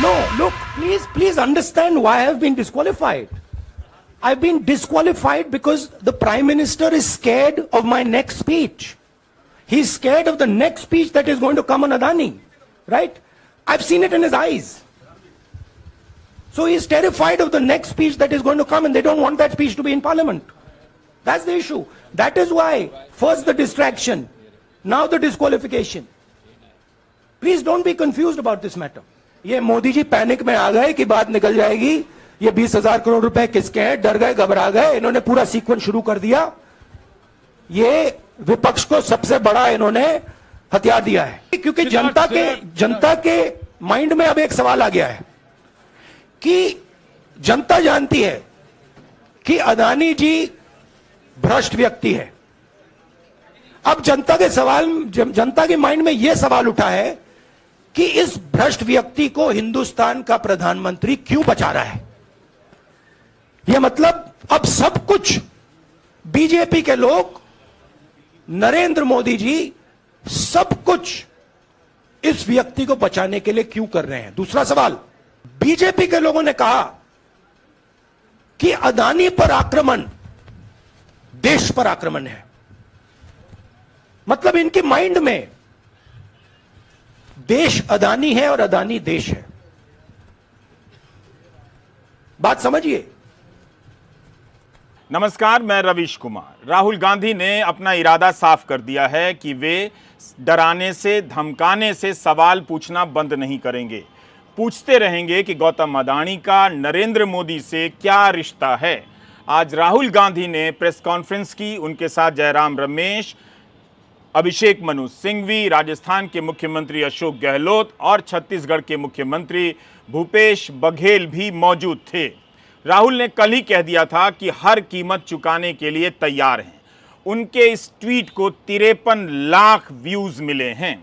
No, look, please understand why I have been disqualified. I've been disqualified because the Prime Minister is scared of my next speech. He's scared of the next speech that is going to come on Adani, right? I've seen it in his eyes. So he's terrified of the next speech that is going to come, and they don't want that speech to be in Parliament. That's the issue. That is why, first the distraction, now the disqualification. Please don't be confused about this matter. ये Modi ji panic में आ गए कि बात निकल जाएगी, ये 20,000 करोड़ रुपए किसके हैं, डर गए, घबरा गए, इन्होंने पूरा सीक्वेंस शुरू कर दिया। ये विपक्ष को सबसे बड़ा इन्होंने हथियार दिया है, क्योंकि जनता के माइंड में अब एक सवाल आ गया है कि जनता जानती है कि अदानी जी भ्रष्ट व्यक्ति है। अब जनता के माइंड में यह सवाल उठा है कि इस भ्रष्ट व्यक्ति को हिंदुस्तान का प्रधानमंत्री क्यों बचा रहा है। यह मतलब अब सब कुछ बीजेपी के लोग, नरेंद्र मोदी जी सब कुछ इस व्यक्ति को बचाने के लिए क्यों कर रहे हैं। दूसरा सवाल, बीजेपी के लोगों ने कहा कि अदानी पर आक्रमण देश पर आक्रमण है। मतलब इनके माइंड में देश अदानी है और अदानी देश है। बात समझिए। नमस्कार, मैं रवीश कुमार। राहुल गांधी ने अपना इरादा साफ कर दिया है कि वे डराने से, धमकाने से सवाल पूछना बंद नहीं करेंगे। पूछते रहेंगे कि गौतम अदानी का नरेंद्र मोदी से क्या रिश्ता है। आज राहुल गांधी ने प्रेस कॉन्फ्रेंस की। उनके साथ जयराम रमेश, अभिषेक मनु सिंघवी, राजस्थान के मुख्यमंत्री अशोक गहलोत और छत्तीसगढ़ के मुख्यमंत्री भूपेश बघेल भी मौजूद थे। राहुल ने कल ही कह दिया था कि हर कीमत चुकाने के लिए तैयार हैं। उनके इस ट्वीट को 53 लाख व्यूज मिले हैं।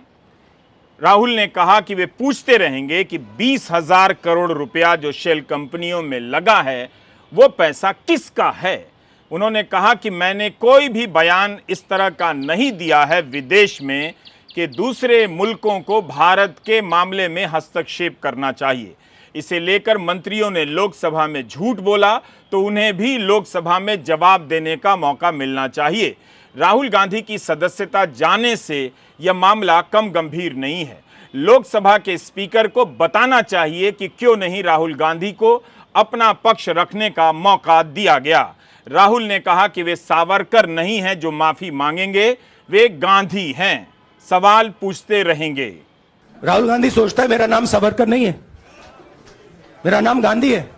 राहुल ने कहा कि वे पूछते रहेंगे कि 20,000 करोड़ रुपया जो शेल कंपनियों में लगा है वो पैसा किसका है। उन्होंने कहा कि मैंने कोई भी बयान इस तरह का नहीं दिया है विदेश में कि दूसरे मुल्कों को भारत के मामले में हस्तक्षेप करना चाहिए। इसे लेकर मंत्रियों ने लोकसभा में झूठ बोला तो उन्हें भी लोकसभा में जवाब देने का मौका मिलना चाहिए। राहुल गांधी की सदस्यता जाने से यह मामला कम गंभीर नहीं है। लोकसभा के स्पीकर को बताना चाहिए कि क्यों नहीं राहुल गांधी को अपना पक्ष रखने का मौका दिया गया। राहुल ने कहा कि वे सावरकर नहीं हैं जो माफी मांगेंगे, वे गांधी हैं, सवाल पूछते रहेंगे। राहुल गांधी सोचता है मेरा नाम सावरकर नहीं है, मेरा नाम गांधी है।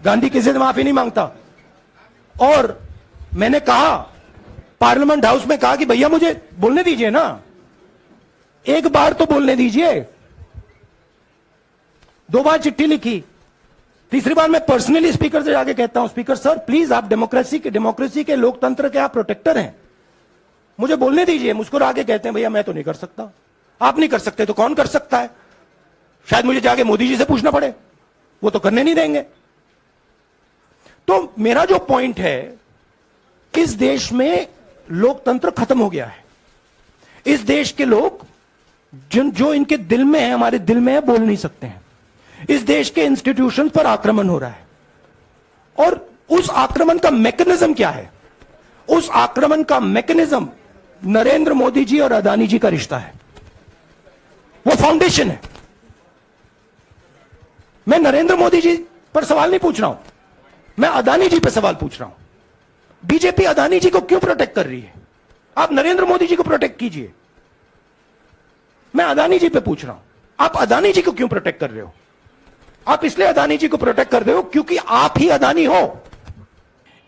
गांधी किसी से माफी नहीं मांगता। और मैंने कहा, पार्लियामेंट हाउस में कहा कि भैया मुझे बोलने दीजिए ना, एक बार तो बोलने दीजिए। 2 बार चिट्ठी लिखी, तीसरी बार मैं पर्सनली स्पीकर से जाके कहता हूं, स्पीकर सर प्लीज, आप डेमोक्रेसी के लोकतंत्र के आप प्रोटेक्टर हैं, मुझे बोलने दीजिए। मुस्कुरा आके कहते हैं भैया मैं तो नहीं कर सकता। आप नहीं कर सकते तो कौन कर सकता है? शायद मुझे जाके मोदी जी से पूछना पड़े, वो तो करने नहीं देंगे। तो मेरा जो पॉइंट है, इस देश में लोकतंत्र खत्म हो गया है। इस देश के लोग जो इनके दिल में है, हमारे दिल में है, बोल नहीं सकते हैं। इस देश के इंस्टीट्यूशन पर आक्रमण हो रहा है। और उस आक्रमण का मैकेनिज्म क्या है? उस आक्रमण का मैकेनिज्म नरेंद्र मोदी जी और अदानी जी का रिश्ता है, वो फाउंडेशन है। मैं नरेंद्र मोदी जी पर सवाल नहीं पूछ रहा हूं, मैं अदानी जी पर सवाल पूछ रहा हूं। बीजेपी अदानी जी को क्यों प्रोटेक्ट कर रही है? आप नरेंद्र मोदी जी को प्रोटेक्ट कीजिए। मैं अदानी जी पे पूछ रहा हूं, आप अदानी जी को क्यों प्रोटेक्ट कर रहे हो? आप इसलिए अदानी जी को प्रोटेक्ट कर रहे हो क्योंकि आप ही अदानी हो।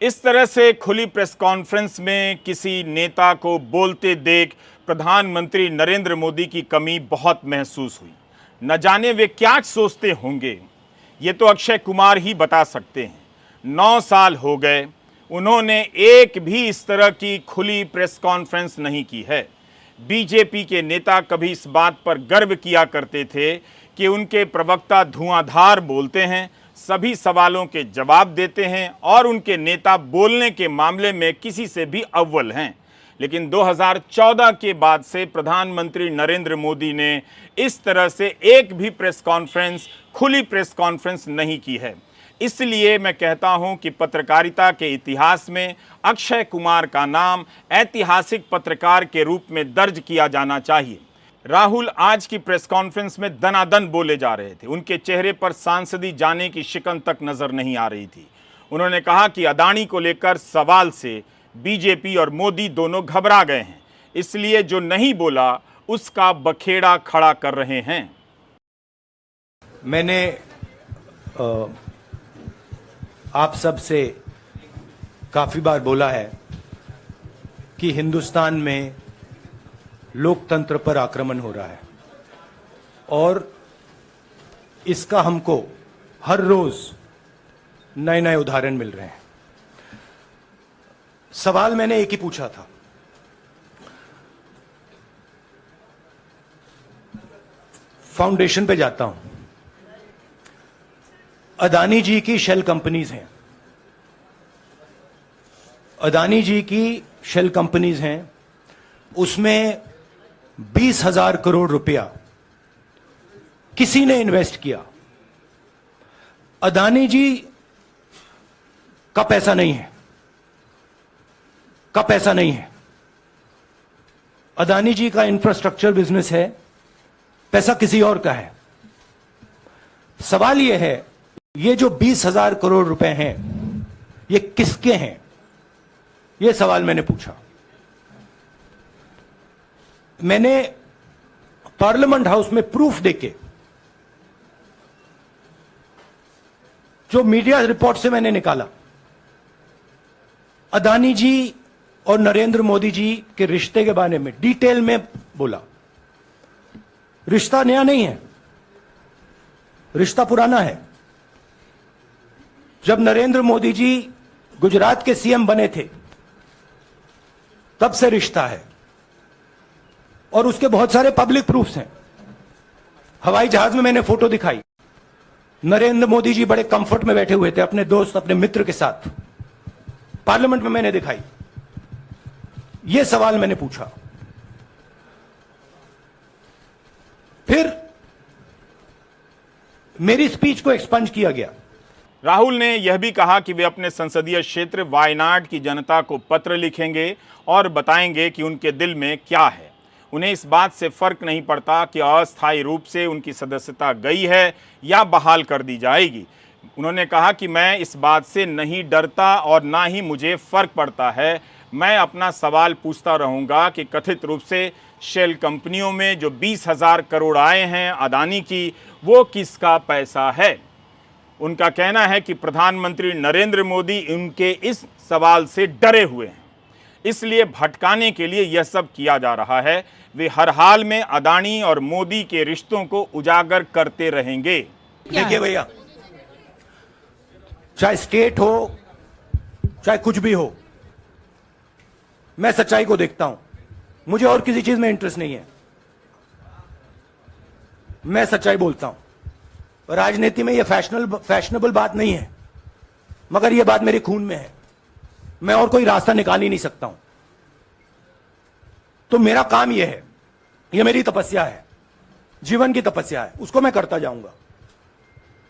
इस तरह से खुली प्रेस कॉन्फ्रेंस में किसी नेता को बोलते देख प्रधानमंत्री नरेंद्र मोदी की कमी बहुत महसूस हुई। न जाने वे क्या सोचते होंगे, ये तो अक्षय कुमार ही बता सकते हैं। 9 साल हो गए, उन्होंने एक भी इस तरह की खुली प्रेस कॉन्फ्रेंस नहीं की है। बीजेपी के नेता कभी इस बात पर गर्व किया करते थे कि उनके प्रवक्ता धुआंधार बोलते हैं, सभी सवालों के जवाब देते हैं और उनके नेता बोलने के मामले में किसी से भी अव्वल हैं। लेकिन 2014 के बाद से प्रधानमंत्री नरेंद्र मोदी ने इस तरह से एक भी प्रेस कॉन्फ्रेंस, खुली प्रेस कॉन्फ्रेंस नहीं की है। इसलिए मैं कहता हूं कि पत्रकारिता के इतिहास में अक्षय कुमार का नाम ऐतिहासिक पत्रकार के रूप में दर्ज किया जाना चाहिए। राहुल आज की प्रेस कॉन्फ्रेंस में दनादन बोले जा रहे थे। उनके चेहरे पर सांसदी जाने की शिकन तक नजर नहीं आ रही थी। उन्होंने कहा कि अदानी को लेकर सवाल से बीजेपी और मोदी दोनों घबरा गए हैं, इसलिए जो नहीं बोला उसका बखेड़ा खड़ा कर रहे हैं। मैंने आप सब से काफी बार बोला है कि हिंदुस्तान में लोकतंत्र पर आक्रमण हो रहा है और इसका हमको हर रोज नए नए उदाहरण मिल रहे हैं। सवाल मैंने एक ही पूछा था, फाउंडेशन पे जाता हूं, अदानी जी की शेल कंपनीज हैं, अदानी जी की शेल कंपनीज हैं, उसमें 20,000 करोड़ रुपया किसी ने इन्वेस्ट किया। अदानी जी का पैसा नहीं है, का पैसा नहीं है। अदानी जी का इंफ्रास्ट्रक्चर बिजनेस है, पैसा किसी और का है। सवाल यह है, ये जो 20,000 करोड़ रुपए हैं, ये किसके हैं? ये सवाल मैंने पूछा। मैंने पार्लियामेंट हाउस में प्रूफ देके, जो मीडिया रिपोर्ट से मैंने निकाला, अदानी जी और नरेंद्र मोदी जी के रिश्ते के बारे में डिटेल में बोला। रिश्ता नया नहीं है, रिश्ता पुराना है। जब नरेंद्र मोदी जी गुजरात के सीएम बने थे, तब से रिश्ता है और उसके बहुत सारे पब्लिक प्रूफ्स हैं। हवाई जहाज में मैंने फोटो दिखाई, नरेंद्र मोदी जी बड़े कंफर्ट में बैठे हुए थे अपने दोस्त, अपने मित्र के साथ। पार्लियामेंट में मैंने दिखाई। यह सवाल मैंने पूछा। फिर मेरी स्पीच को एक्सपंज किया गया। राहुल ने यह भी कहा कि वे अपने संसदीय क्षेत्र वायनाड की जनता को पत्र लिखेंगे और बताएंगे कि उनके दिल में क्या है। उन्हें इस बात से फर्क नहीं पड़ता कि अस्थायी रूप से उनकी सदस्यता गई है या बहाल कर दी जाएगी। उन्होंने कहा कि मैं इस बात से नहीं डरता और ना ही मुझे फर्क पड़ता है। मैं अपना सवाल पूछता रहूंगा कि कथित रूप से शेल कंपनियों में जो 20,000 करोड़ आए हैं अदानी की, वो किसका पैसा है। उनका कहना है कि प्रधानमंत्री नरेंद्र मोदी उनके इस सवाल से डरे हुए हैं, इसलिए भटकाने के लिए यह सब किया जा रहा है। वे हर हाल में अदानी और मोदी के रिश्तों को उजागर करते रहेंगे। देखिए भैया, चाहे स्टेट हो, चाहे कुछ भी हो, मैं सच्चाई को देखता हूं। मुझे और किसी चीज में इंटरेस्ट नहीं है। मैं सच्चाई बोलता हूं। राजनीति में यह फैशनेबल बात नहीं है, मगर यह बात मेरे खून में है। मैं और कोई रास्ता निकाल ही नहीं सकता हूं। तो मेरा काम यह है, यह मेरी तपस्या है, जीवन की तपस्या है, उसको मैं करता जाऊंगा।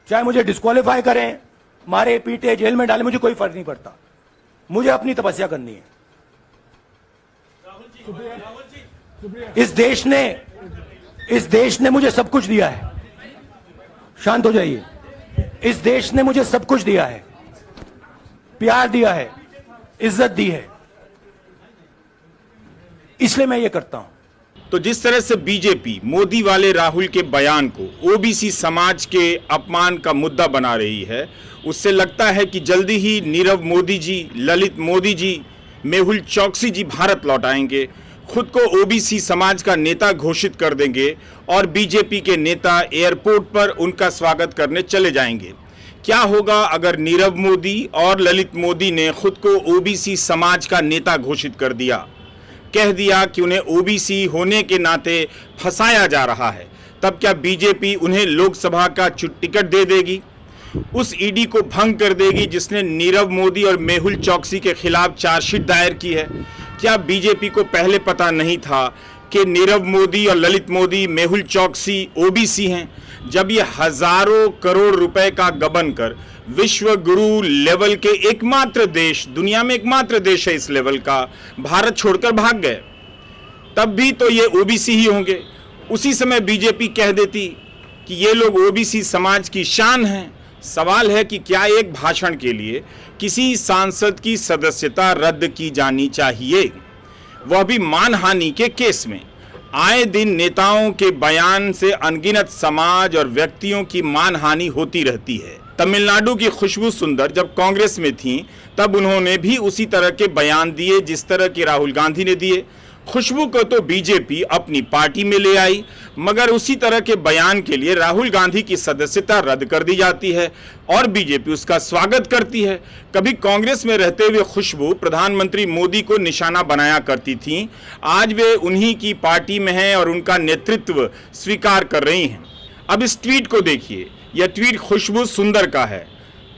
चाहे मुझे डिस्क्वालीफाई करें, मारे पीटे, जेल में डाले, मुझे कोई फर्क नहीं पड़ता। मुझे अपनी तपस्या करनी है। इस देश ने मुझे सब कुछ दिया है। शांत हो जाइए। इस देश ने मुझे सब कुछ दिया है, प्यार दिया है, इज्जत दी है, इसलिए मैं ये करता हूं। तो जिस तरह से बीजेपी मोदी वाले राहुल के बयान को ओबीसी समाज के अपमान का मुद्दा बना रही है, उससे लगता है कि जल्दी ही नीरव मोदी जी, ललित मोदी जी, मेहुल चौकसी जी भारत लौट आएंगे, खुद को ओबीसी समाज का नेता घोषित कर देंगे और बीजेपी के नेता एयरपोर्ट पर उनका स्वागत करने चले जाएंगे। क्या होगा अगर नीरव मोदी और ललित मोदी ने खुद को ओबीसी समाज का नेता घोषित कर दिया, कह दिया कि उन्हें ओबीसी होने के नाते फंसाया जा रहा है? तब क्या बीजेपी उन्हें लोकसभा का टिकट दे देगी, उस ईडी को भंग कर देगी जिसने नीरव मोदी और मेहुल चौकसी के खिलाफ चार्जशीट दायर की है? क्या बीजेपी को पहले पता नहीं था कि नीरव मोदी और ललित मोदी, मेहुल चौकसी ओबीसी हैं? जब ये हजारों करोड़ रुपए का गबन कर विश्व गुरु लेवल के एकमात्र देश, दुनिया में एकमात्र देश है इस लेवल का, भारत छोड़कर भाग गए, तब भी तो ये ओबीसी ही होंगे। उसी समय बीजेपी कह देती कि ये लोग ओबीसी समाज की शान हैं। सवाल है कि क्या एक भाषण के लिए किसी सांसद की सदस्यता रद्द की जानी चाहिए, वह भी मानहानि के केस में? आए दिन नेताओं के बयान से अनगिनत समाज और व्यक्तियों की मानहानि होती रहती है। तमिलनाडु की खुशबू सुंदर जब कांग्रेस में थी तब उन्होंने भी उसी तरह के बयान दिए जिस तरह के राहुल गांधी ने दिए। खुशबू को तो बीजेपी अपनी पार्टी में ले आई, मगर उसी तरह के बयान के लिए राहुल गांधी की सदस्यता रद्द कर दी जाती है और बीजेपी उसका स्वागत करती है। कभी कांग्रेस में रहते हुए खुशबू प्रधानमंत्री मोदी को निशाना बनाया करती थीं, आज वे उन्हीं की पार्टी में हैं और उनका नेतृत्व स्वीकार कर रही हैं। अब इस ट्वीट को देखिए, यह ट्वीट खुशबू सुंदर का है।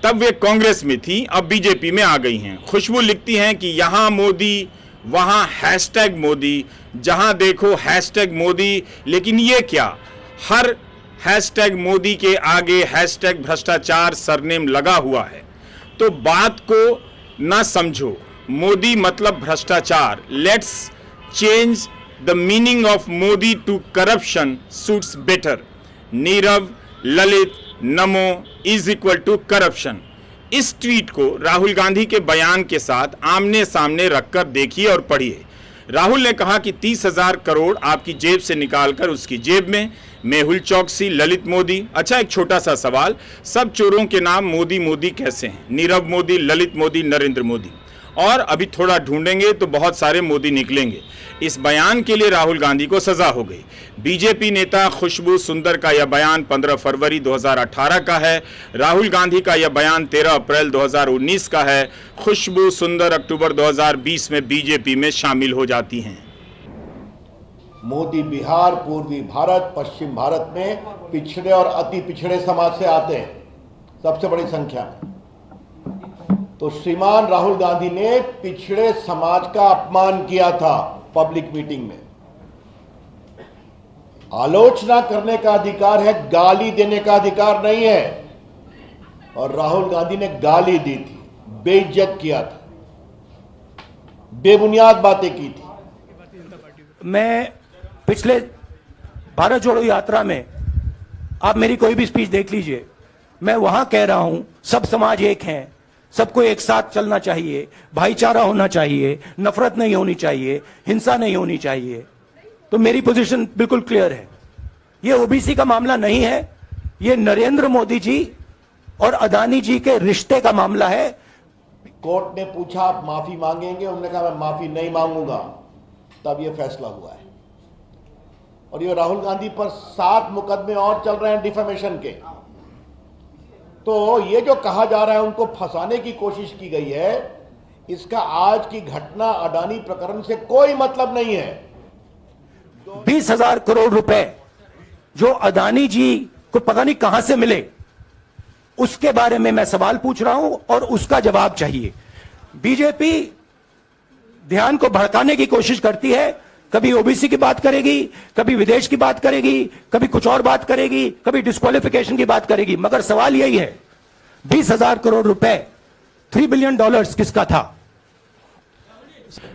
तब वे कांग्रेस में थी, अब बीजेपी में आ गई हैं। खुशबू लिखती हैं कि यहाँ मोदी, वहां हैशटैग मोदी, जहां देखो हैशटैग मोदी, लेकिन ये क्या, हर हैशटैग मोदी के आगे हैशटैग भ्रष्टाचार सरनेम लगा हुआ है। तो बात को ना समझो, मोदी मतलब भ्रष्टाचार। Let's change the meaning of Modi to corruption suits better. Nirav, Lalit, NaMo is equal to corruption. इस ट्वीट को राहुल गांधी के बयान के साथ आमने सामने रखकर देखिए और पढ़िए। राहुल ने कहा कि 30,000 करोड़ आपकी जेब से निकालकर उसकी जेब में। मेहुल चौकसी, ललित मोदी। अच्छा, एक छोटा सा सवाल, सब चोरों के नाम मोदी मोदी कैसे हैं? नीरव मोदी, ललित मोदी, नरेंद्र मोदी, और अभी थोड़ा ढूंढेंगे तो बहुत सारे मोदी निकलेंगे। इस बयान के लिए राहुल गांधी को सजा हो गई। बीजेपी नेता खुशबू सुंदर का यह बयान 15 फरवरी 2018 का है। राहुल गांधी का यह बयान 13 अप्रैल 2019 का है। खुशबू सुंदर अक्टूबर 2020 में बीजेपी में शामिल हो जाती हैं। मोदी बिहार, पूर्वी भारत, पश्चिम भारत में पिछड़े और अति पिछड़े समाज से आते हैं, सबसे बड़ी संख्या में। तो श्रीमान राहुल गांधी ने पिछड़े समाज का अपमान किया था पब्लिक मीटिंग में। आलोचना करने का अधिकार है, गाली देने का अधिकार नहीं है। और राहुल गांधी ने गाली दी थी, बेइज्जत किया था, बेबुनियाद बातें की थी। मैं पिछले भारत जोड़ो यात्रा में, आप मेरी कोई भी स्पीच देख लीजिए, मैं वहां कह रहा हूं सब समाज एक हैं, सबको एक साथ चलना चाहिए, भाईचारा होना चाहिए, नफरत नहीं होनी चाहिए, हिंसा नहीं होनी चाहिए। तो मेरी पोजीशन बिल्कुल क्लियर है। ये ओबीसी का मामला नहीं है, ये नरेंद्र मोदी जी और अदानी जी के रिश्ते का मामला है। कोर्ट ने पूछा आप माफी मांगेंगे, उन्होंने कहा मैं माफी नहीं मांगूंगा, तब यह फैसला हुआ है। और ये राहुल गांधी पर 7 मुकदमे और चल रहे हैं डिफेमेशन के। तो ये जो कहा जा रहा है उनको फंसाने की कोशिश की गई है, इसका आज की घटना अडानी प्रकरण से कोई मतलब नहीं है। 20,000 करोड़ रुपए जो अदानी जी को पता नहीं कहां से मिले, उसके बारे में मैं सवाल पूछ रहा हूं और उसका जवाब चाहिए। बीजेपी ध्यान को भड़काने की कोशिश करती है, कभी ओबीसी की बात करेगी, कभी विदेश की बात करेगी, कभी कुछ और बात करेगी, कभी डिस्क्वालिफिकेशन की बात करेगी, मगर सवाल यही है 20,000 करोड़ रुपए, $3 बिलियन किसका था?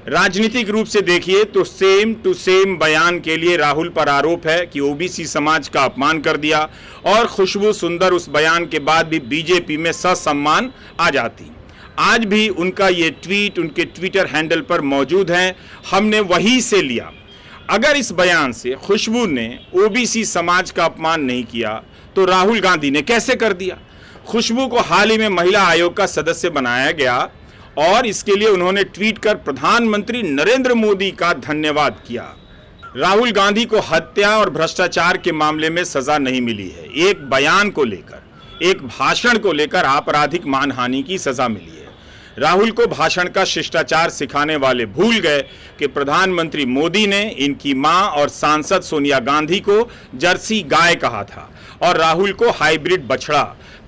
राजनीतिक रूप से देखिए तो सेम टू सेम बयान के लिए राहुल पर आरोप है कि ओबीसी समाज का अपमान कर दिया, और खुशबू सुंदर उस बयान के बाद भी बीजेपी में ससम्मान आ जाती। आज भी उनका ये ट्वीट उनके ट्विटर हैंडल पर मौजूद है, हमने वहीं से लिया। अगर इस बयान से खुशबू ने ओबीसी समाज का अपमान नहीं किया तो राहुल गांधी ने कैसे कर दिया? खुशबू को हाल ही में महिला आयोग का सदस्य बनाया गया और इसके लिए उन्होंने ट्वीट कर प्रधानमंत्री नरेंद्र मोदी का धन्यवाद किया। राहुल गांधी को हत्या और भ्रष्टाचार के मामले में सजा नहीं मिली है, एक बयान को लेकर, एक भाषण को लेकर आपराधिक मानहानि की सजा मिली है। राहुल को भाषण का शिष्टाचार सिखाने वाले भूल गए कि प्रधानमंत्री मोदी ने इनकी मां और सांसद सोनिया गांधी को जर्सी गाय कहा था और राहुल को हाइब्रिड बछड़ा।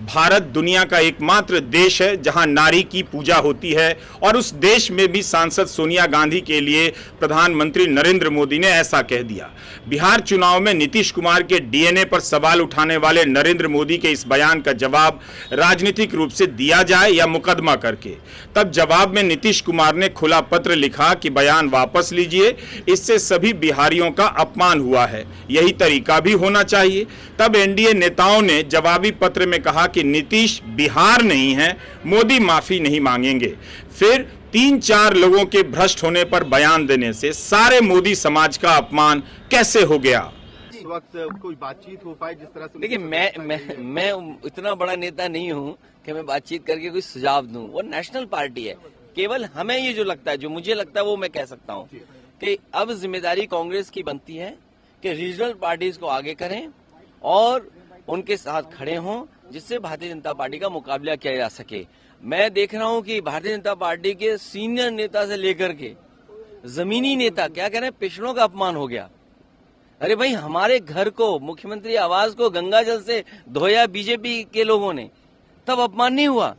भारत दुनिया का एकमात्र देश है जहां नारी की पूजा होती है और उस देश में भी सांसद सोनिया गांधी के लिए प्रधानमंत्री नरेंद्र मोदी ने ऐसा कह दिया। बिहार चुनाव में नीतीश कुमार के डीएनए पर सवाल उठाने वाले नरेंद्र मोदी के इस बयान का जवाब राजनीतिक रूप से दिया जाए या मुकदमा करके। तब जवाब में नीतीश कुमार ने खुला पत्र लिखा कि बयान वापस लीजिए, इससे सभी बिहारियों का अपमान हुआ है, यही तरीका भी होना चाहिए। तब एनडीए नेताओं ने जवाबी पत्र में कहा कि नीतीश बिहार नहीं है, मोदी माफी नहीं मांगेंगे। फिर 3-4 लोगों के भ्रष्ट होने पर बयान देने से सारे मोदी समाज का अपमान कैसे हो गया? इस वक्त कोई बातचीत हो पाए जिस तरह से? देखिए, मैं इतना बड़ा नेता नहीं हूं कि मैं बातचीत करके कोई सुझाव दूं। वो नेशनल पार्टी है। केवल हमें ये जो लगता है, जो मुझे लगता है, वो मैं कह सकता हूं कि अब जिम्मेदारी कांग्रेस की बनती है कि रीजनल पार्टीज को आगे करें और उनके साथ खड़े हों, जिससे भारतीय जनता पार्टी का मुकाबला किया जा सके। मैं देख रहा हूं कि भारतीय जनता पार्टी के सीनियर नेता से लेकर के जमीनी नेता क्या कह रहे हैं, पिछड़ों का अपमान हो गया। अरे भाई, हमारे घर को, मुख्यमंत्री आवास को गंगा जल से धोया बीजेपी के लोगों ने, तब अपमान नहीं हुआ।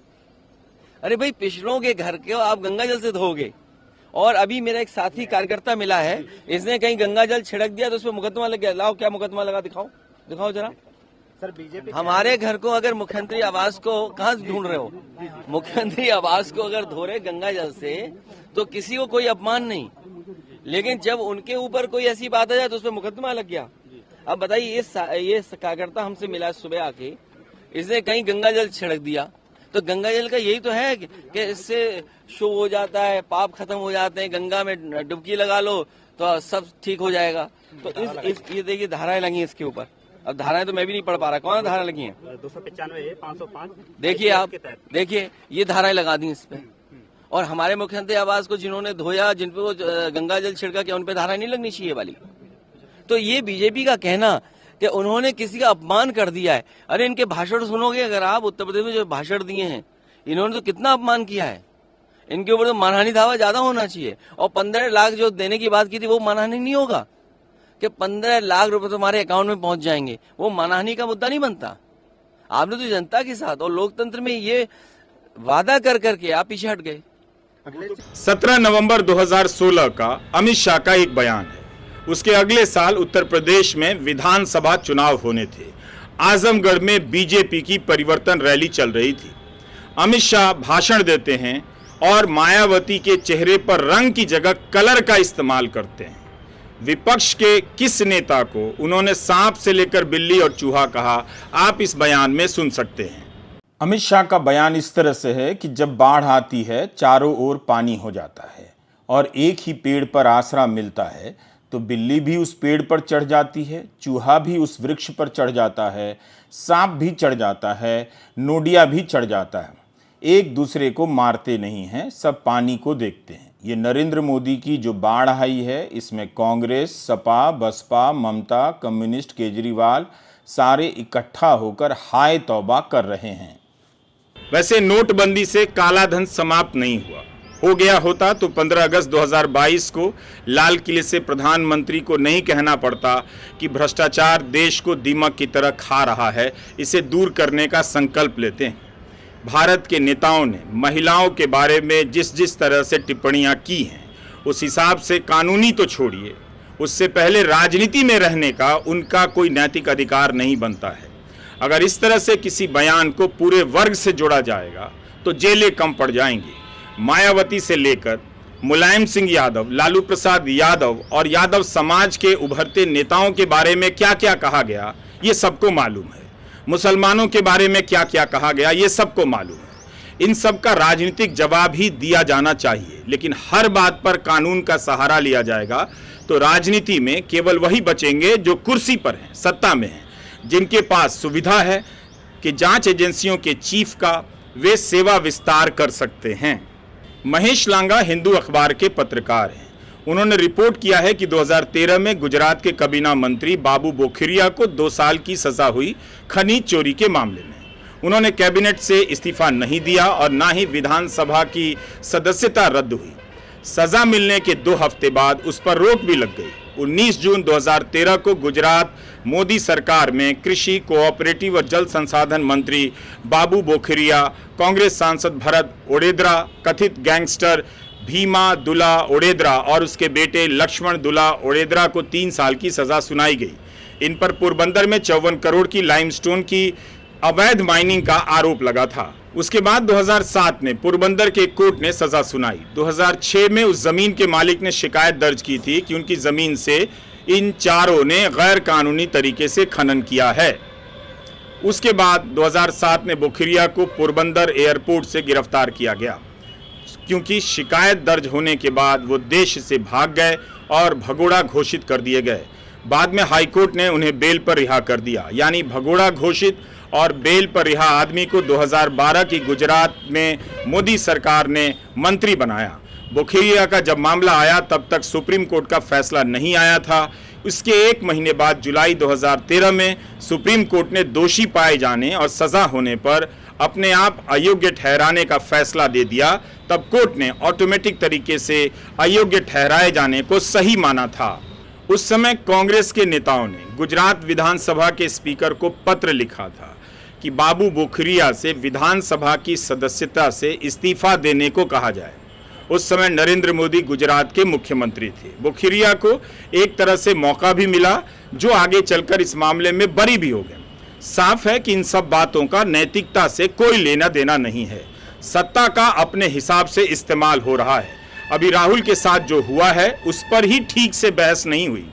अरे भाई, पिछड़ों के घर को आप गंगा जल से धोगे। और अभी मेरा एक साथी कार्यकर्ता मिला है, इसने कहीं गंगा जल छिड़क दिया तो उस पर मुकदमा लग गया। लाओ, क्या मुकदमा लगा, दिखाओ जरा। सर, बीजेपी हमारे घर को अगर मुख्यमंत्री आवास को कहाँ ढूंढ रहे हो? मुख्यमंत्री आवास को अगर धो रहे गंगा जल से तो किसी को कोई अपमान नहीं, लेकिन जब उनके ऊपर कोई ऐसी बात आ जाए तो उस पर मुकदमा लग गया। अब बताइए, ये कार्यकर्ता हमसे मिला सुबह आके, इसने कहीं गंगा जल छिड़क दिया, तो गंगा जल का यही तो है कि इससे शुभ हो जाता है, पाप खत्म हो जाते हैं, गंगा में डुबकी लगा लो तो सब ठीक हो जाएगा। तो ये देखिए धाराएं लगी इसके ऊपर। अब धाराएं तो मैं भी नहीं पढ़ पा रहा, कौन धारा लगी है? 295 505। देखिए आप, देखिए ये धाराएं लगा दी इस पे। और हमारे मुख्यमंत्री आवास को जिन्होंने धोया, जिन पे वो गंगा जल छिड़का, क्या उन पे धारा नहीं लगनी चाहिए वाली? तो ये बीजेपी का कहना कि उन्होंने किसी का अपमान कर दिया है। अरे इनके भाषण सुनोगे अगर आप, उत्तर प्रदेश में जो भाषण दिए हैं इन्होंने तो कितना अपमान किया है। इनके ऊपर तो मानहानि दावा ज्यादा होना चाहिए। और 15 लाख जो देने की बात की थी वो मानहानि नहीं होगा कि 15 लाख रुपए तुम्हारे अकाउंट में पहुंच जाएंगे, वो मानहानि का मुद्दा नहीं बनता। आपने तो जनता के साथ और लोकतंत्र में ये वादा कर करके आप पीछे हट गए। 17 नवंबर 2016 का अमित शाह का एक बयान है। उसके अगले साल उत्तर प्रदेश में विधानसभा चुनाव होने थे। आजमगढ़ में बीजेपी की परिवर्तन रैली चल रही थी। अमित शाह भाषण देते हैं और मायावती के चेहरे पर रंग की जगह कलर का इस्तेमाल करते हैं। विपक्ष के किस नेता को उन्होंने सांप से लेकर बिल्ली और चूहा कहा, आप इस बयान में सुन सकते हैं। अमित शाह का बयान इस तरह से है कि जब बाढ़ आती है, चारों ओर पानी हो जाता है और एक ही पेड़ पर आसरा मिलता है, तो बिल्ली भी उस पेड़ पर चढ़ जाती है, चूहा भी उस वृक्ष पर चढ़ जाता है, सांप भी चढ़ जाता है, नोडिया भी चढ़ जाता है। एक दूसरे को मारते नहीं हैं, सब पानी को देखते हैं। ये नरेंद्र मोदी की जो बाढ़ आई है, इसमें कांग्रेस, सपा, बसपा, ममता, कम्युनिस्ट, केजरीवाल सारे इकट्ठा होकर हाय तौबा कर रहे हैं। वैसे नोटबंदी से काला धन समाप्त नहीं हुआ। हो गया होता तो 15 अगस्त 2022 को लाल किले से प्रधानमंत्री को नहीं कहना पड़ता कि भ्रष्टाचार देश को दीमक की तरह खा रहा है, इसे दूर करने का संकल्प लेते हैं। भारत के नेताओं ने महिलाओं के बारे में जिस जिस तरह से टिप्पणियां की हैं, उस हिसाब से कानूनी तो छोड़िए, उससे पहले राजनीति में रहने का उनका कोई नैतिक अधिकार नहीं बनता है। अगर इस तरह से किसी बयान को पूरे वर्ग से जोड़ा जाएगा तो जेलें कम पड़ जाएंगी। मायावती से लेकर मुलायम सिंह यादव, लालू प्रसाद यादव और यादव समाज के उभरते नेताओं के बारे में क्या क्या कहा गया, ये सबको मालूम है। मुसलमानों के बारे में क्या क्या कहा गया, ये सबको मालूम है। इन सब का राजनीतिक जवाब ही दिया जाना चाहिए, लेकिन हर बात पर कानून का सहारा लिया जाएगा तो राजनीति में केवल वही बचेंगे जो कुर्सी पर हैं, सत्ता में हैं, जिनके पास सुविधा है कि जांच एजेंसियों के चीफ का वे सेवा विस्तार कर सकते हैं। महेश लांगा हिंदू अखबार के पत्रकार हैं। उन्होंने रिपोर्ट किया है कि 2013 में गुजरात के काबीना मंत्री बाबू बोखिरिया को 2 साल की सजा हुई खनिज चोरी के मामले में। उन्होंने कैबिनेट से इस्तीफा नहीं दिया और ना ही विधानसभा की सदस्यता रद्द हुई। सजा मिलने के 2 हफ्ते बाद उस पर रोक भी लग गई। 19 जून 2013 को गुजरात मोदी सरकार में कृषि, कोऑपरेटिव और जल संसाधन मंत्री बाबू बोखरिया, कांग्रेस सांसद भरत ओडेद्रा, कथित गैंगस्टर भीमा दुला ओडेद्रा और उसके बेटे लक्ष्मण दुला ओडेद्रा को 3 साल की सजा सुनाई गई। इन पर पोरबंदर में 54 करोड़ की लाइमस्टोन की अवैध माइनिंग का आरोप लगा था। उसके बाद 2007 में पोरबंदर के कोर्ट ने सजा सुनाई। 2006 में उस जमीन के मालिक ने शिकायत दर्ज की थी कि उनकी जमीन से इन चारों ने गैर कानूनी तरीके से खनन किया है। उसके बाद 2007 में बोखरिया को पोरबंदर एयरपोर्ट से गिरफ्तार किया गया, क्योंकि शिकायत दर्ज होने के बाद वो देश से भाग गए और भगोड़ा घोषित कर दिए गए। बाद में हाईकोर्ट ने उन्हें बेल पर रिहा कर दिया। यानी भगोड़ा घोषित और बेल पर रिहा आदमी को 2012 की गुजरात में मोदी सरकार ने मंत्री बनाया। बोखरिया का जब मामला आया तब तक सुप्रीम कोर्ट का फैसला नहीं आया था। उसके 1 महीने बाद जुलाई 2013 में सुप्रीम कोर्ट ने दोषी पाए जाने और सजा होने पर अपने आप अयोग्य ठहराने का फैसला दे दिया। तब कोर्ट ने ऑटोमेटिक तरीके से अयोग्य ठहराए जाने को सही माना था। उस समय कांग्रेस के नेताओं ने गुजरात विधानसभा के स्पीकर को पत्र लिखा था कि बाबू बोखरिया से विधानसभा की सदस्यता से इस्तीफा देने को कहा जाए। उस समय नरेंद्र मोदी गुजरात के मुख्यमंत्री थे। बोखरिया को एक तरह से मौका भी मिला, जो आगे चलकर इस मामले में बरी भी हो गए। साफ है कि इन सब बातों का नैतिकता से कोई लेना देना नहीं है। सत्ता का अपने हिसाब से इस्तेमाल हो रहा है। अभी राहुल के साथ जो हुआ है उस पर ही ठीक से बहस नहीं हुई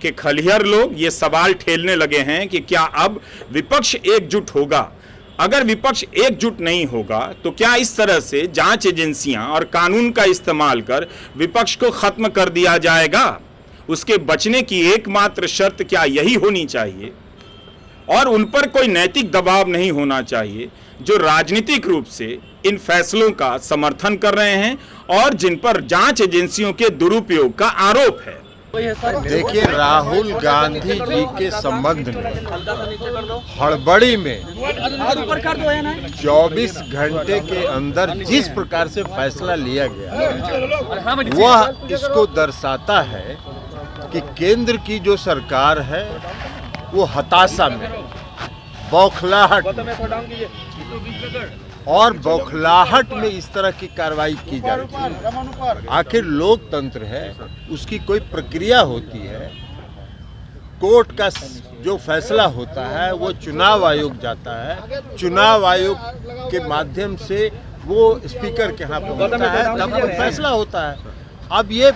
कि खलिहर लोग ये सवाल ठेलने लगे हैं कि क्या अब विपक्ष एकजुट होगा। अगर विपक्ष एकजुट नहीं होगा तो क्या इस तरह से जांच एजेंसियां और कानून का इस्तेमाल कर विपक्ष को खत्म कर दिया जाएगा? उसके बचने की एकमात्र शर्त क्या यही होनी चाहिए और उन पर कोई नैतिक दबाव नहीं होना चाहिए जो राजनीतिक रूप से इन फैसलों का समर्थन कर रहे हैं और जिन पर जांच एजेंसियों के दुरुपयोग का आरोप है। देखिए, राहुल गांधी जी के संबंध में हड़बड़ी में 24 घंटे के अंदर जिस प्रकार से फैसला लिया गया वह इसको दर्शाता है कि केंद्र की जो सरकार है वो हताशा में, बौखलाहट और बौखलाहट में इस तरह की कार्रवाई की जा रही है। आखिर लोकतंत्र है, उसकी कोई प्रक्रिया होती है। कोर्ट का जो फैसला होता है वो चुनाव आयोग जाता है, चुनाव आयोग के माध्यम से वो स्पीकर के यहाँ पहुँचता है, तब वो फैसला होता है। अब ये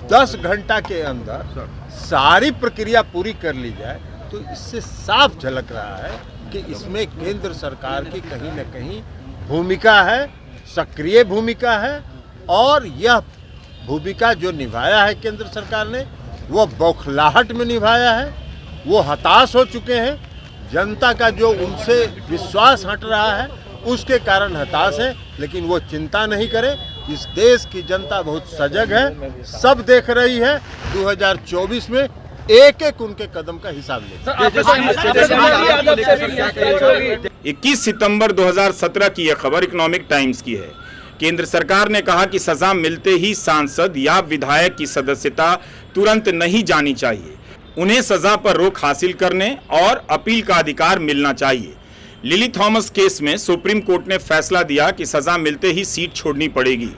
10 घंटा के अंदर सारी प्रक्रिया पूरी कर ली जाए तो इससे साफ झलक रहा है कि इसमें केंद्र सरकार की कहीं न कहीं भूमिका है, सक्रिय भूमिका है। और यह भूमिका जो निभाया है केंद्र सरकार ने वो बौखलाहट में निभाया है। वो हताश हो चुके हैं। जनता का जो उनसे विश्वास हट रहा है उसके कारण हताश है, लेकिन वो चिंता नहीं करे। इस देश की जनता बहुत सजग है, सब देख रही है। 2024 में एक एक उनके कदम का हिसाब ले। 21 सितंबर 2017 की यह खबर इकोनॉमिक टाइम्स की है। केंद्र सरकार ने कहा कि सजा मिलते ही सांसद या विधायक की सदस्यता तुरंत नहीं जानी चाहिए। उन्हें सजा पर रोक हासिल करने और अपील का अधिकार मिलना चाहिए। लिली थॉमस केस में सुप्रीम कोर्ट ने फैसला दिया कि सजा मिलते ही सीट छोड़नी पड़ेगी।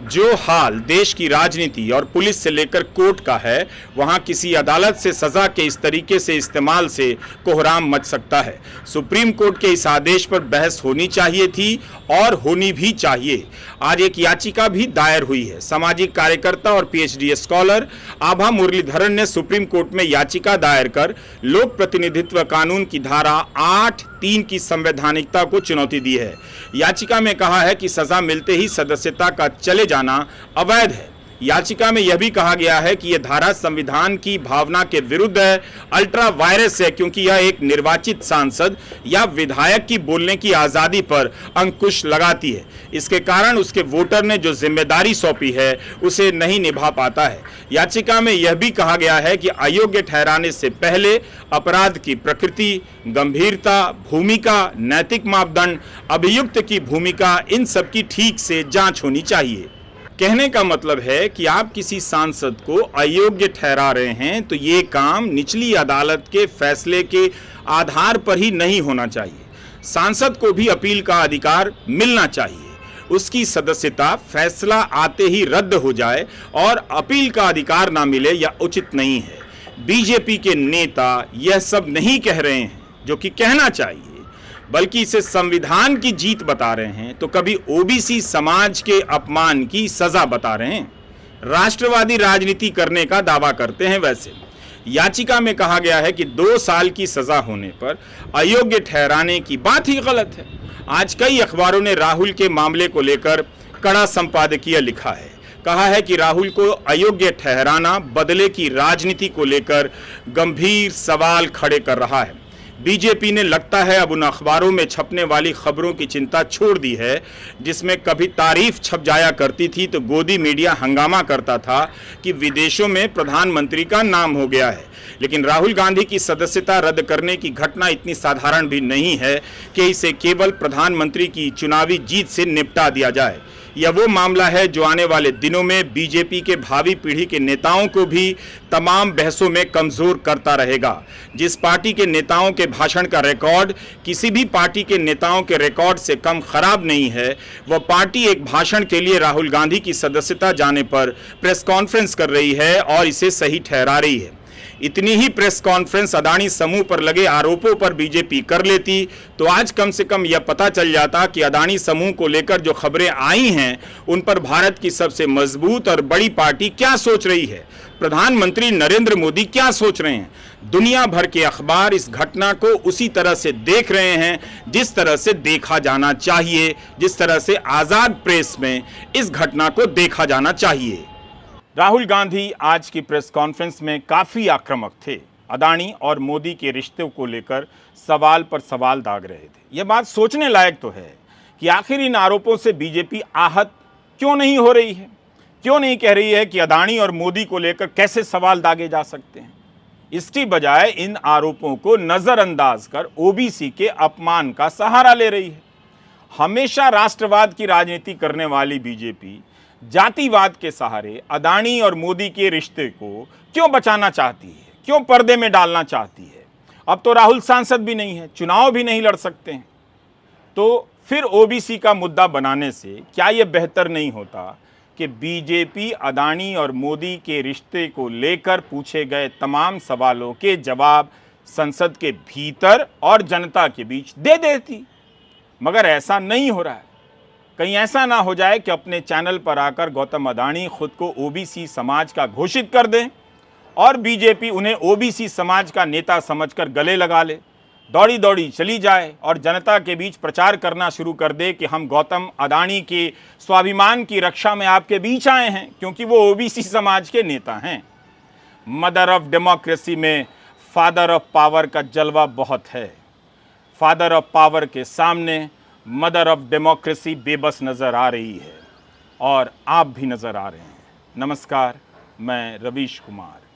जो हाल देश की राजनीति और पुलिस से लेकर कोर्ट का है, वहां किसी अदालत से सजा के इस तरीके से इस्तेमाल से कोहराम मच सकता है। सुप्रीम कोर्ट के इस आदेश पर बहस होनी चाहिए थी और होनी भी चाहिए। आज एक याचिका भी दायर हुई है। सामाजिक कार्यकर्ता और पीएचडी स्कॉलर आभा मुरलीधरन ने सुप्रीम कोर्ट में याचिका दायर कर लोक प्रतिनिधित्व कानून की धारा 8(3) की संवैधानिकता को चुनौती दी है। याचिका में कहा है कि सजा मिलते ही सदस्यता का चले जाना अवैध है। याचिका में यह भी कहा गया है कि यह धारा संविधान की भावना के विरुद्ध है, अल्ट्रा वायरस है, क्योंकि यह एक निर्वाचित सांसद या विधायक की बोलने की आजादी पर अंकुश लगाती है। इसके कारण उसके वोटर ने जो जिम्मेदारी सौंपी है उसे नहीं निभा पाता है। याचिका में यह भी कहा गया है कि अयोग्य ठहराने से पहले अपराध की प्रकृति, गंभीरता, भूमिका, नैतिक मापदंड, अभियुक्त की भूमिका, इन सब की ठीक से जांच होनी चाहिए। कहने का मतलब है कि आप किसी सांसद को अयोग्य ठहरा रहे हैं तो ये काम निचली अदालत के फैसले के आधार पर ही नहीं होना चाहिए। सांसद को भी अपील का अधिकार मिलना चाहिए। उसकी सदस्यता फैसला आते ही रद्द हो जाए और अपील का अधिकार ना मिले या उचित नहीं है। बीजेपी के नेता यह सब नहीं कह रहे हैं जो कि कहना चाहिए, बल्कि इसे संविधान की जीत बता रहे हैं, तो कभी ओबीसी समाज के अपमान की सजा बता रहे हैं। राष्ट्रवादी राजनीति करने का दावा करते हैं। वैसे याचिका में कहा गया है कि 2 साल की सजा होने पर अयोग्य ठहराने की बात ही गलत है। आज कई अखबारों ने राहुल के मामले को लेकर कड़ा संपादकीय लिखा है। कहा है कि राहुल को अयोग्य ठहराना बदले की राजनीति को लेकर गंभीर सवाल खड़े कर रहा है। बीजेपी ने लगता है अब उन अखबारों में छपने वाली खबरों की चिंता छोड़ दी है, जिसमें कभी तारीफ छप जाया करती थी तो गोदी मीडिया हंगामा करता था कि विदेशों में प्रधानमंत्री का नाम हो गया है। लेकिन राहुल गांधी की सदस्यता रद्द करने की घटना इतनी साधारण भी नहीं है कि इसे केवल प्रधानमंत्री की चुनावी जीत से निपटा दिया जाए। यह वो मामला है जो आने वाले दिनों में बीजेपी के भावी पीढ़ी के नेताओं को भी तमाम बहसों में कमजोर करता रहेगा। जिस पार्टी के नेताओं के भाषण का रिकॉर्ड किसी भी पार्टी के नेताओं के रिकॉर्ड से कम खराब नहीं है, वह पार्टी एक भाषण के लिए राहुल गांधी की सदस्यता जाने पर प्रेस कॉन्फ्रेंस कर रही है और इसे सही ठहरा रही है। इतनी ही प्रेस कॉन्फ्रेंस अदानी समूह पर लगे आरोपों पर बीजेपी कर लेती तो आज कम से कम यह पता चल जाता कि अदानी समूह को लेकर जो खबरें आई हैं उन पर भारत की सबसे मजबूत और बड़ी पार्टी क्या सोच रही है, प्रधानमंत्री नरेंद्र मोदी क्या सोच रहे हैं। दुनिया भर के अखबार इस घटना को उसी तरह से देख रहे हैं जिस तरह से देखा जाना चाहिए, जिस तरह से आज़ाद प्रेस में इस घटना को देखा जाना चाहिए। राहुल गांधी आज की प्रेस कॉन्फ्रेंस में काफ़ी आक्रामक थे। अदानी और मोदी के रिश्ते को लेकर सवाल पर सवाल दाग रहे थे। यह बात सोचने लायक तो है कि आखिर इन आरोपों से बीजेपी आहत क्यों नहीं हो रही है, क्यों नहीं कह रही है कि अदानी और मोदी को लेकर कैसे सवाल दागे जा सकते हैं। इसकी बजाय इन आरोपों को नज़रअंदाज कर ओबीसी के अपमान का सहारा ले रही है। हमेशा राष्ट्रवाद की राजनीति करने वाली बीजेपी जातिवाद के सहारे अदानी और मोदी के रिश्ते को क्यों बचाना चाहती है, क्यों पर्दे में डालना चाहती है। अब तो राहुल सांसद भी नहीं है, चुनाव भी नहीं लड़ सकते हैं, तो फिर ओबीसी का मुद्दा बनाने से क्या यह बेहतर नहीं होता कि बीजेपी अदानी और मोदी के रिश्ते को लेकर पूछे गए तमाम सवालों के जवाब संसद के भीतर और जनता के बीच दे देती। मगर ऐसा नहीं हो रहा है। कहीं ऐसा ना हो जाए कि अपने चैनल पर आकर गौतम अदानी खुद को ओबीसी समाज का घोषित कर दें और बीजेपी उन्हें ओबीसी समाज का नेता समझकर गले लगा ले, दौड़ी दौड़ी चली जाए और जनता के बीच प्रचार करना शुरू कर दे कि हम गौतम अदानी के स्वाभिमान की रक्षा में आपके बीच आए हैं क्योंकि वो ओबीसी समाज के नेता हैं। मदर ऑफ डेमोक्रेसी में फादर ऑफ पावर का जलवा बहुत है। फादर ऑफ पावर के सामने मदर ऑफ डेमोक्रेसी बेबस नज़र आ रही है और आप भी नज़र आ रहे हैं। नमस्कार, मैं रवीश कुमार।